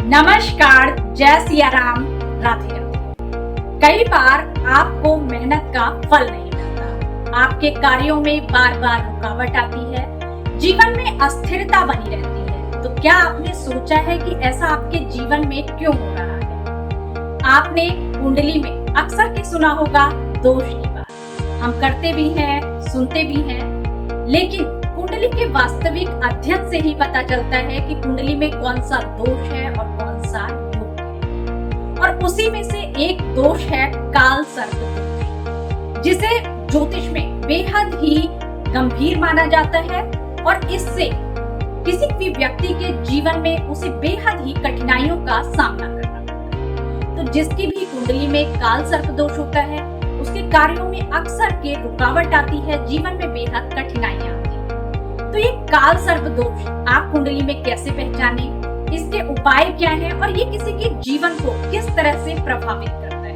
नमस्कार, जय सिया राम, राधे राधे। कई बार आपको मेहनत का फल नहीं मिलता, आपके कार्यों में बार बार रुकावट आती है, जीवन में अस्थिरता बनी रहती है। तो क्या आपने सोचा है कि ऐसा आपके जीवन में क्यों हो रहा है? आपने कुंडली में अक्सर के सुना होगा दोष की बात। हम करते भी हैं, सुनते भी हैं, लेकिन कुंडली के वास्तविक अध्ययन से ही पता चलता है कि कुंडली में कौन सा दोष है और कौन सा योग है। और उसी में से एक दोष है काल सर्प दोष, जिसे ज्योतिष में बेहद ही गंभीर माना जाता है और इससे किसी भी व्यक्ति के जीवन में उसे बेहद ही कठिनाइयों का सामना करना पड़ता है। तो जिसकी भी कुंडली में काल सर्प दोष होता है, उसके कार्यों में अक्सर के रुकावट आती है, जीवन में बेहद कठिनाइयां आती है। तो ये काल सर्प दोष आप कुंडली में कैसे पहचाने, इसके उपाय क्या हैं और ये किसी के जीवन को किस तरह से प्रभावित करता है,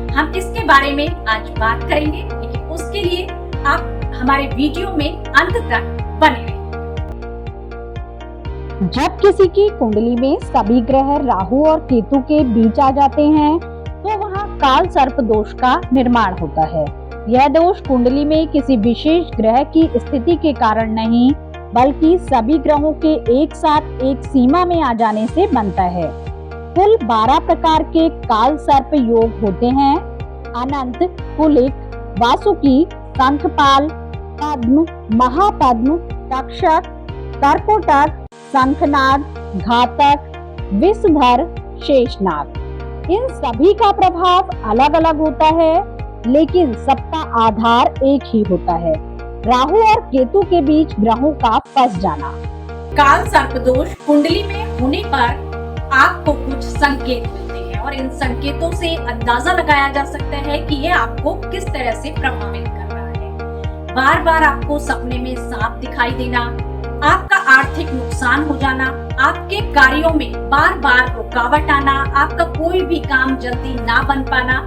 हम इसके बारे में आज बात करेंगे। लेकिन उसके लिए आप हमारे वीडियो में अंत तक बने रहें। जब किसी की कुंडली में सभी ग्रह राहु और केतु के बीच आ जाते हैं तो वहां काल सर्प दोष का निर्माण होता है। यह दोष कुंडली में किसी विशेष ग्रह की स्थिति के कारण नहीं, बल्कि सभी ग्रहों के एक साथ एक सीमा में आ जाने से बनता है। कुल 12 प्रकार के काल सर्प योग होते हैं। अनंत, कुलिक, वासुकी, शंखपाल, पद्म, महापद्म, तक्षक, कर्कोटक, शंखनाद, घातक, विषधर, शेषनाग। इन सभी का प्रभाव अलग अलग होता है, लेकिन सबका आधार एक ही होता है, राहु और केतु के बीच ग्रहों का फंस जाना। काल सर्प दोष कुंडली में होने पर आपको कुछ संकेत मिलते हैं और इन संकेतों से अंदाजा लगाया जा सकता है कि ये आपको किस तरह से प्रभावित कर रहा है। बार बार आपको सपने में सांप दिखाई देना, आपका आर्थिक नुकसान हो जाना, आपके कार्यों में बार बार रुकावट आना, आपका कोई भी काम जल्दी ना बन पाना,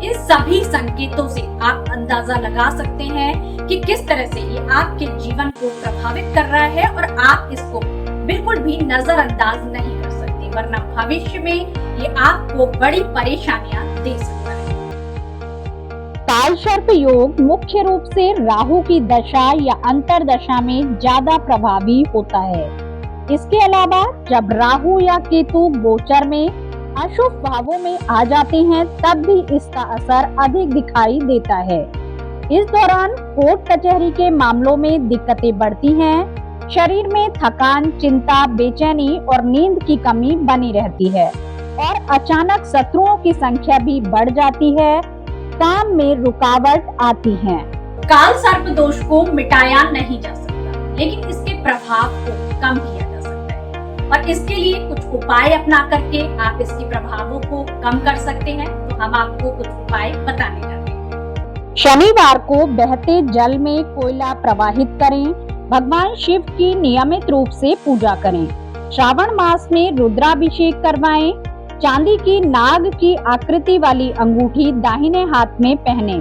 इन सभी संकेतों से आप अंदाजा लगा सकते हैं कि किस तरह से ये आपके जीवन को प्रभावित कर रहा है और आप इसको बिल्कुल भी नजरअंदाज नहीं कर सकते, वरना भविष्य में ये आपको बड़ी परेशानियां दे सकता है। काल सर्प योग मुख्य रूप से राहु की दशा या अंतरदशा में ज्यादा प्रभावी होता है। इसके अलावा जब राहु या केतु गोचर में अशुभ भावों में आ जाते हैं, तब भी इसका असर अधिक दिखाई देता है। इस दौरान कोर्ट कचहरी के मामलों में दिक्कतें बढ़ती हैं, शरीर में थकान, चिंता, बेचैनी और नींद की कमी बनी रहती है और अचानक शत्रुओं की संख्या भी बढ़ जाती है, काम में रुकावट आती है। काल सर्प दोष को मिटाया नहीं जा सकता, लेकिन इसके प्रभाव को कम किया जा सकता है और इसके लिए कुछ उपाय अपना करके आप इसके प्रभावों को कम कर सकते हैं। तो हम आपको कुछ उपाय बताने जा रहे हैं। शनिवार को बहते जल में कोयला प्रवाहित करें, भगवान शिव की नियमित रूप से पूजा करें, श्रावण मास में रुद्राभिषेक करवाएं, चांदी की नाग की आकृति वाली अंगूठी दाहिने हाथ में पहने,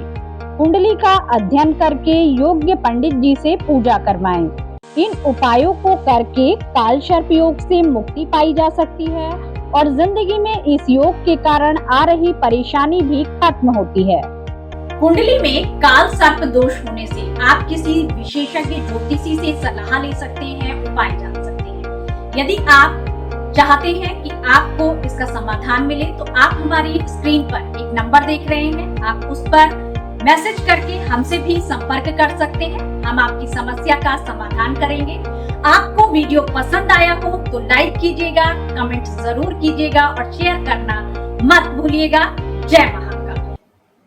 कुंडली का अध्ययन करके योग्य पंडित जी से पूजा करवाएं। इन उपायों को करके काल सर्प योग से मुक्ति पाई जा सकती है और जिंदगी में इस योग के कारण आ रही परेशानी भी खत्म होती है। कुंडली में काल सर्प दोष होने से आप किसी विशेषज्ञ ज्योतिषी से सलाह ले सकते हैं, उपाय जान सकते हैं। यदि आप चाहते हैं कि आपको इसका समाधान मिले तो आप हमारी स्क्रीन पर एक नंबर देख रहे हैं, आप उस पर मैसेज करके हमसे भी संपर्क कर सकते हैं। हम आपकी समस्या का समाधान करेंगे। आपको वीडियो पसंद आया हो तो लाइक कीजिएगा, कमेंट जरूर कीजिएगा और शेयर करना मत भूलिएगा। जय महाकाल।